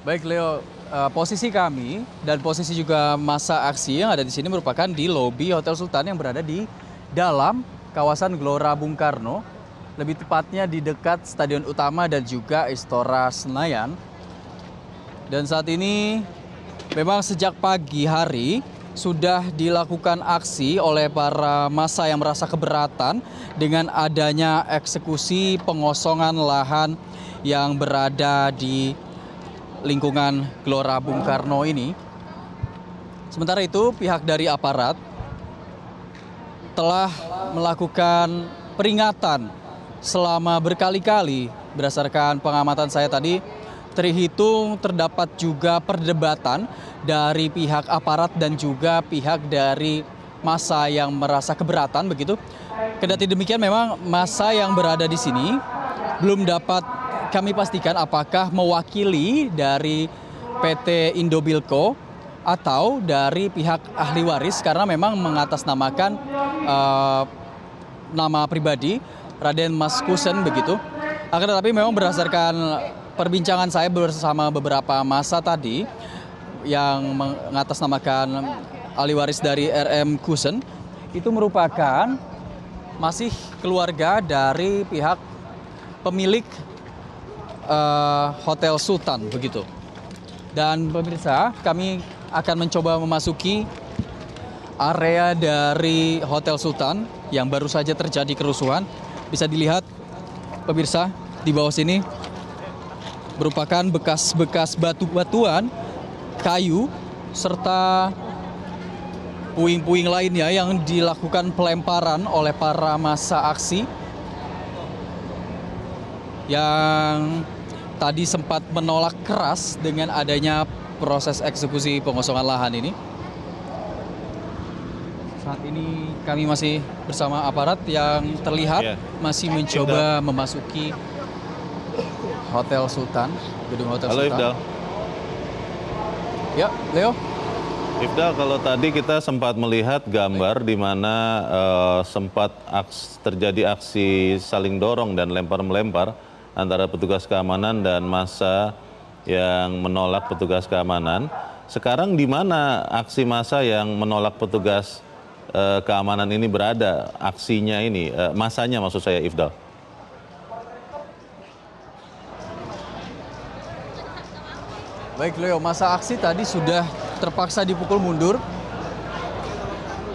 Baik Leo, posisi kami dan posisi juga massa aksi yang ada di sini merupakan di lobi Hotel Sultan yang berada di dalam kawasan Gelora Bung Karno, lebih tepatnya di dekat Stadion Utama dan juga Istora Senayan. Dan saat ini memang sejak pagi hari sudah dilakukan aksi oleh para massa yang merasa keberatan dengan adanya eksekusi pengosongan lahan yang berada di lingkungan Gelora Bung Karno ini. Sementara itu pihak dari aparat telah melakukan peringatan selama berkali-kali. Berdasarkan pengamatan saya tadi, terhitung terdapat juga perdebatan dari pihak aparat dan juga pihak dari massa yang merasa keberatan begitu. Kendati demikian memang massa yang berada di sini belum dapat kami pastikan apakah mewakili dari PT Indobilco atau dari pihak ahli waris, karena memang mengatasnamakan nama pribadi Raden Mas Kusen begitu. Akan tetapi memang berdasarkan perbincangan saya bersama beberapa massa tadi yang mengatasnamakan ahli waris dari RM Kusen, itu merupakan masih keluarga dari pihak pemilik Hotel Sultan begitu. Dan pemirsa, kami akan mencoba memasuki area dari Hotel Sultan yang baru saja terjadi kerusuhan. Bisa dilihat pemirsa di bawah sini merupakan bekas-bekas batu-batuan, kayu, serta puing-puing lainnya yang dilakukan pelemparan oleh para massa aksi yang tadi sempat menolak keras dengan adanya proses eksekusi pengosongan lahan ini. Saat ini kami masih bersama aparat yang terlihat masih mencoba memasuki Hotel Sultan, gedung Hotel Sultan. Halo Ifdal. Ya, Leo. Ifdal, kalau tadi kita sempat melihat gambar di mana sempat terjadi aksi saling dorong dan lempar-melempar antara petugas keamanan dan massa yang menolak petugas keamanan. Sekarang di mana aksi massa yang menolak petugas keamanan ini berada, aksinya ini, massanya maksud saya, Ifdal? Baik Leo, massa aksi tadi sudah terpaksa dipukul mundur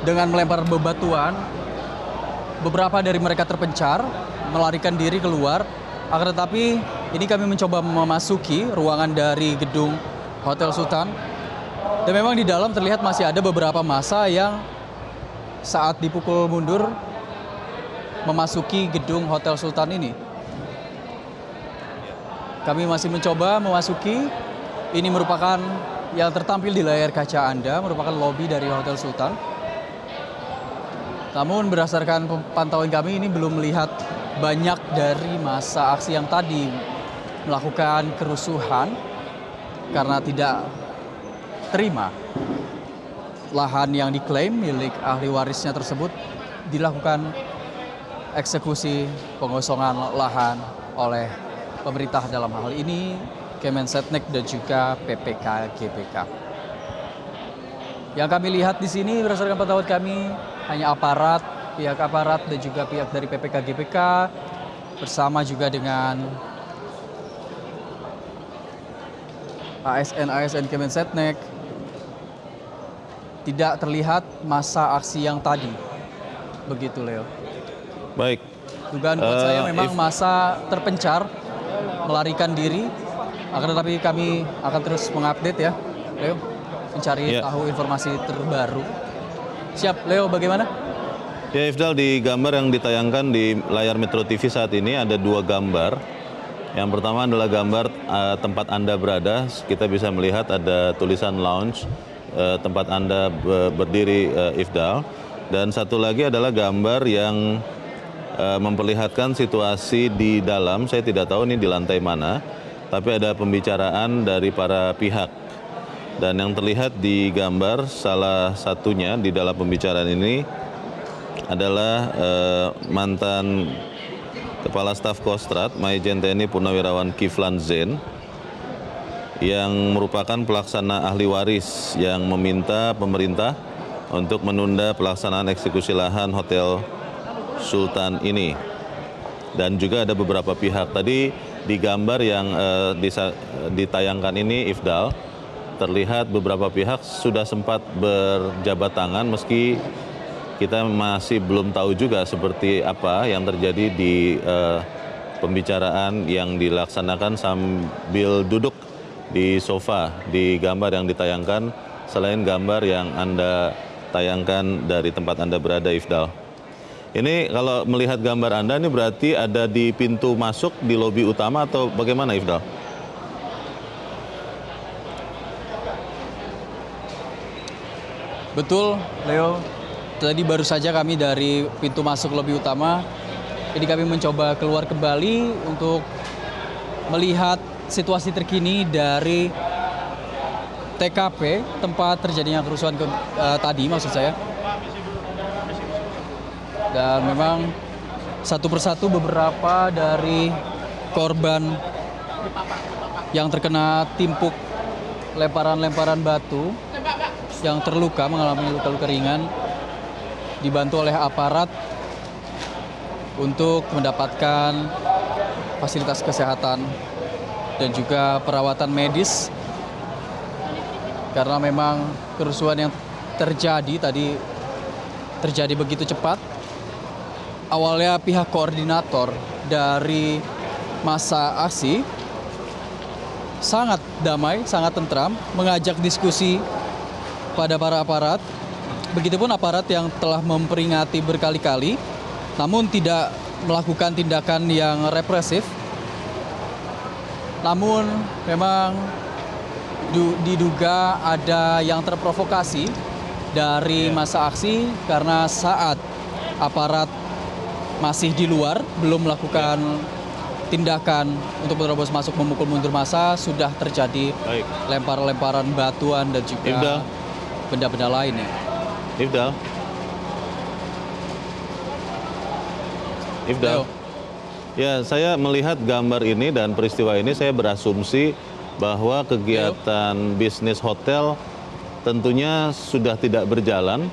dengan melempar bebatuan. Beberapa dari mereka terpencar, melarikan diri keluar. Akan tetapi ini kami mencoba memasuki ruangan dari gedung Hotel Sultan. Dan memang di dalam terlihat masih ada beberapa massa yang saat dipukul mundur memasuki gedung Hotel Sultan ini. Kami masih mencoba memasuki. Ini merupakan yang tertampil di layar kaca Anda, merupakan lobi dari Hotel Sultan. Namun berdasarkan pantauan kami ini belum melihat banyak dari massa aksi yang tadi melakukan kerusuhan karena tidak terima lahan yang diklaim milik ahli warisnya tersebut dilakukan eksekusi pengosongan lahan oleh pemerintah, dalam hal ini Kemensetnek dan juga PPK GBK. Yang kami lihat di sini berdasarkan pantauan kami hanya aparat, pihak aparat dan juga pihak dari PPK GBK bersama juga dengan ASN Kemensetnek. Tidak terlihat massa aksi yang tadi. Begitu Leo. Baik. Dugaan buat saya memang massa terpencar, melarikan diri. Akan tetapi kami akan terus mengupdate ya, Leo, mencari tahu informasi terbaru. Siap, Leo, bagaimana? Ya Ifdal, di gambar yang ditayangkan di layar Metro TV saat ini ada dua gambar. Yang pertama adalah gambar tempat Anda berada. Kita bisa melihat ada tulisan lounge, tempat Anda berdiri, Ifdal. Dan satu lagi adalah gambar yang memperlihatkan situasi di dalam. Saya tidak tahu ini di lantai mana, tapi ada pembicaraan dari para pihak. Dan yang terlihat di gambar salah satunya di dalam pembicaraan ini adalah mantan Kepala Staf Kostrad Majen TNI Purnawirawan Kiflan Zain yang merupakan pelaksana ahli waris yang meminta pemerintah untuk menunda pelaksanaan eksekusi lahan Hotel Sultan ini. Dan juga ada beberapa pihak. Tadi di gambar yang ditayangkan ini, Ifdal, terlihat beberapa pihak sudah sempat berjabat tangan meski kita masih belum tahu juga seperti apa yang terjadi di pembicaraan yang dilaksanakan sambil duduk di sofa di gambar yang ditayangkan, selain gambar yang Anda tayangkan dari tempat Anda berada, Ifdal. Ini kalau melihat gambar Anda ini berarti ada di pintu masuk di lobi utama atau bagaimana, Ifdal? Betul, Leo. Tadi baru saja kami dari pintu masuk lobi utama. Ini kami mencoba keluar kembali untuk melihat situasi terkini dari TKP tempat terjadinya kerusuhan tadi, maksud saya. Dan memang satu persatu beberapa dari korban yang terkena timpuk lemparan-lemparan batu yang terluka, mengalami luka-luka ringan, dibantu oleh aparat untuk mendapatkan fasilitas kesehatan dan juga perawatan medis, karena memang kerusuhan yang terjadi tadi terjadi begitu cepat. Awalnya pihak koordinator dari masa aksi sangat damai, sangat tentram, mengajak diskusi pada para aparat. Begitupun aparat yang telah memperingati berkali-kali, namun tidak melakukan tindakan yang represif. Namun memang diduga ada yang terprovokasi dari masa aksi karena saat aparat masih di luar, belum melakukan tindakan untuk menerobos masuk memukul mundur massa, sudah terjadi lempar-lemparan batuan dan juga benda-benda lainnya. Ifdal. Ya, saya melihat gambar ini dan peristiwa ini, saya berasumsi bahwa kegiatan bisnis hotel tentunya sudah tidak berjalan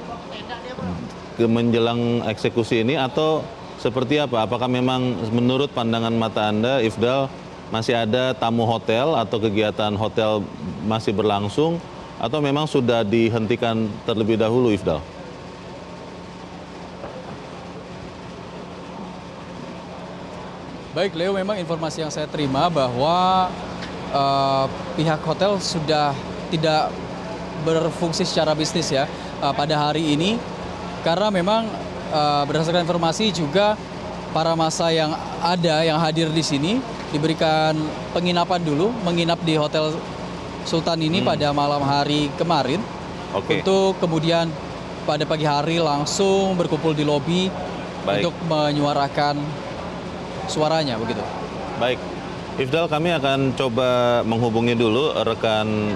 menjelang eksekusi ini, atau seperti apa? Apakah memang menurut pandangan mata Anda, Ifdal, masih ada tamu hotel atau kegiatan hotel masih berlangsung, atau memang sudah dihentikan terlebih dahulu, Ifdal? Baik, Leo, memang informasi yang saya terima bahwa pihak hotel sudah tidak berfungsi secara bisnis ya pada hari ini, karena memang berdasarkan informasi juga para massa yang ada, yang hadir di sini diberikan penginapan dulu, menginap di Hotel Sultan ini pada malam hari kemarin, untuk kemudian pada pagi hari langsung berkumpul di lobi untuk menyuarakan suaranya, begitu. Baik, Ifdal, kami akan coba menghubungi dulu rekan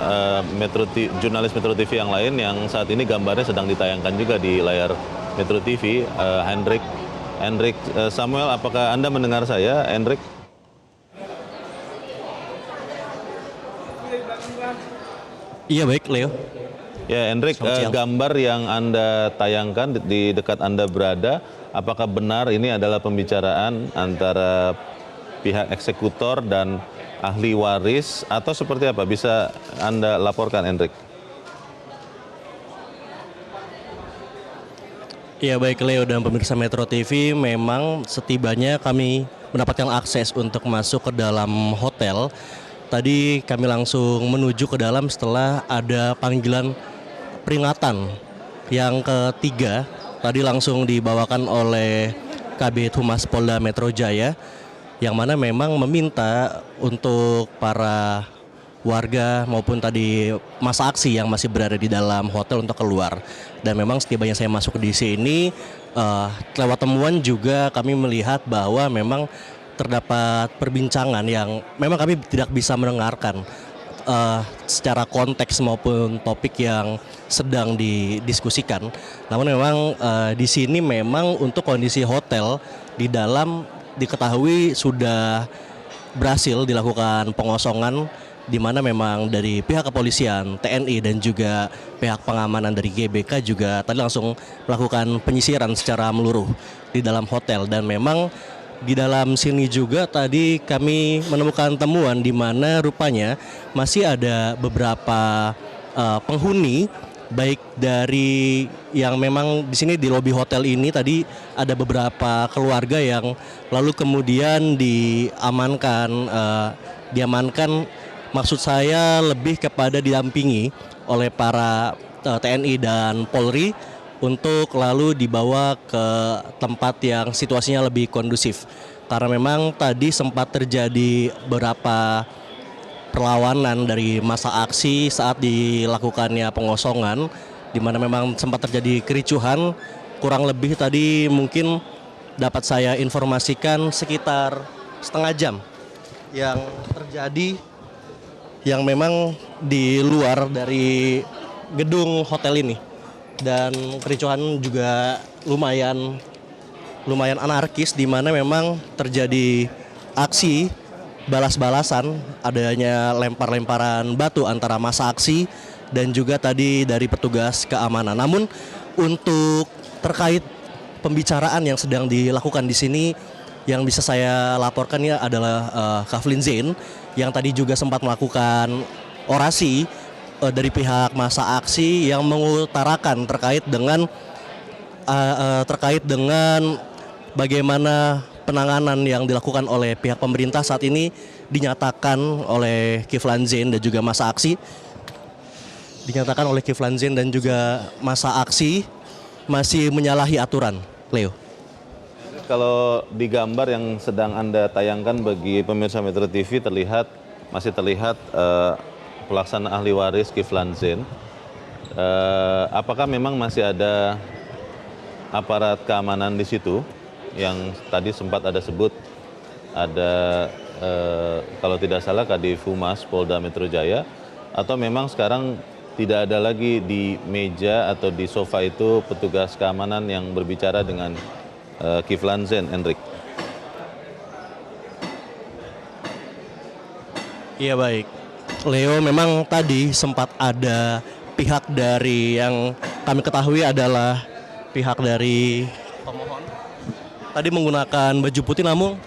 jurnalis Metro TV yang lain yang saat ini gambarnya sedang ditayangkan juga di layar Metro TV, Hendrik Samuel. Apakah Anda mendengar saya, Hendrik? Iya, baik, Leo. Ya, Hendrik, gambar yang Anda tayangkan di dekat Anda berada, apakah benar ini adalah pembicaraan antara pihak eksekutor dan ahli waris, atau seperti apa? Bisa Anda laporkan, Hendrik? Ya, baik, Leo dan pemirsa Metro TV, memang setibanya kami mendapatkan akses untuk masuk ke dalam hotel. Tadi kami langsung menuju ke dalam setelah ada panggilan peringatan yang ketiga. Tadi langsung dibawakan oleh Kabid Humas Polda Metro Jaya, yang mana memang meminta untuk para warga maupun tadi masa aksi yang masih berada di dalam hotel untuk keluar. Dan memang setibanya saya masuk di sini, lewat temuan juga kami melihat bahwa memang terdapat perbincangan yang memang kami tidak bisa mendengarkan secara konteks maupun topik yang sedang didiskusikan. Namun memang di sini memang untuk kondisi hotel di dalam diketahui sudah berhasil dilakukan pengosongan, di mana memang dari pihak kepolisian, TNI dan juga pihak pengamanan dari GBK juga tadi langsung melakukan penyisiran secara menyeluruh di dalam hotel. Dan memang di dalam sini juga tadi kami menemukan temuan di mana rupanya masih ada beberapa penghuni, baik dari yang memang di sini di lobi hotel ini tadi ada beberapa keluarga yang lalu kemudian diamankan. Maksud saya lebih kepada didampingi oleh para TNI dan Polri untuk lalu dibawa ke tempat yang situasinya lebih kondusif. Karena memang tadi sempat terjadi beberapa perlawanan dari massa aksi saat dilakukannya pengosongan, di mana memang sempat terjadi kericuhan. Kurang lebih tadi mungkin dapat saya informasikan sekitar setengah jam yang terjadi, yang memang di luar dari gedung hotel ini. Dan kericuhan juga lumayan anarkis, di mana memang terjadi aksi balas-balasan, adanya lempar-lemparan batu antara massa aksi dan juga tadi dari petugas keamanan. Namun untuk terkait pembicaraan yang sedang dilakukan di sini, yang bisa saya laporkan ya adalah Kaflin Zain yang tadi juga sempat melakukan orasi dari pihak massa aksi yang mengutarakan terkait dengan bagaimana penanganan yang dilakukan oleh pihak pemerintah saat ini. Dinyatakan oleh Kiflan Zain dan juga massa aksi masih menyalahi aturan. Leo, Kalau di gambar yang sedang Anda tayangkan bagi pemirsa Metro TV masih terlihat pelaksana ahli waris Kiflan Zain. Apakah memang masih ada aparat keamanan di situ yang tadi sempat ada sebut ada kalau tidak salah Kadif Humas Polda Metro Jaya, atau memang sekarang tidak ada lagi di meja atau di sofa itu petugas keamanan yang berbicara dengan Kiflan Zain, Hendrik? iya baik, Leo, memang tadi sempat ada pihak dari yang kami ketahui adalah pihak dari pemohon tadi menggunakan baju putih, namun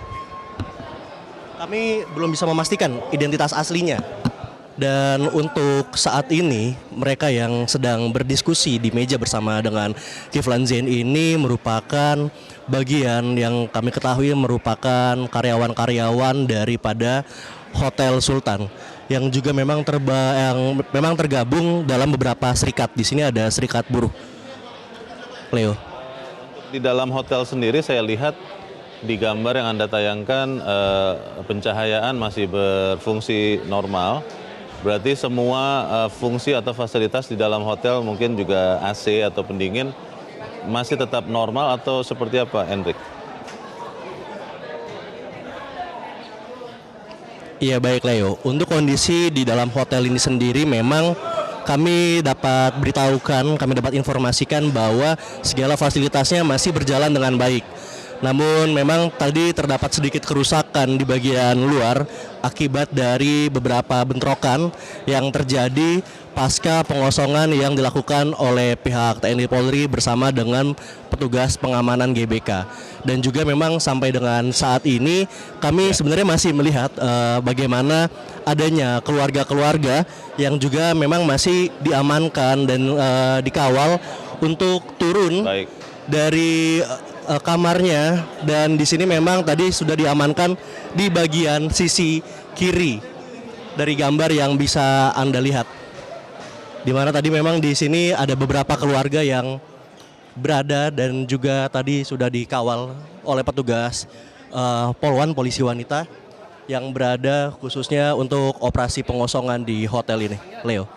kami belum bisa memastikan identitas aslinya. Dan untuk saat ini mereka yang sedang berdiskusi di meja bersama dengan Kiflan Zain ini merupakan bagian yang kami ketahui merupakan karyawan-karyawan daripada Hotel Sultan yang juga memang tergabung dalam beberapa serikat. Di sini ada serikat buruh. Leo. Di dalam hotel sendiri saya lihat di gambar yang Anda tayangkan pencahayaan masih berfungsi normal. Berarti semua fungsi atau fasilitas di dalam hotel, mungkin juga AC atau pendingin, masih tetap normal atau seperti apa, Hendrik? Iya baik Leo, untuk kondisi di dalam hotel ini sendiri memang kami dapat informasikan bahwa segala fasilitasnya masih berjalan dengan baik. Namun memang tadi terdapat sedikit kerusakan di bagian luar akibat dari beberapa bentrokan yang terjadi pasca pengosongan yang dilakukan oleh pihak TNI Polri bersama dengan petugas pengamanan GBK. Dan juga memang sampai dengan saat ini kami sebenarnya masih melihat bagaimana adanya keluarga-keluarga yang juga memang masih diamankan dan dikawal untuk turun dari kamarnya. Dan di sini memang tadi sudah diamankan di bagian sisi kiri dari gambar yang bisa Anda lihat, di mana tadi memang di sini ada beberapa keluarga yang berada dan juga tadi sudah dikawal oleh petugas polisi wanita yang berada khususnya untuk operasi pengosongan di hotel ini. Leo.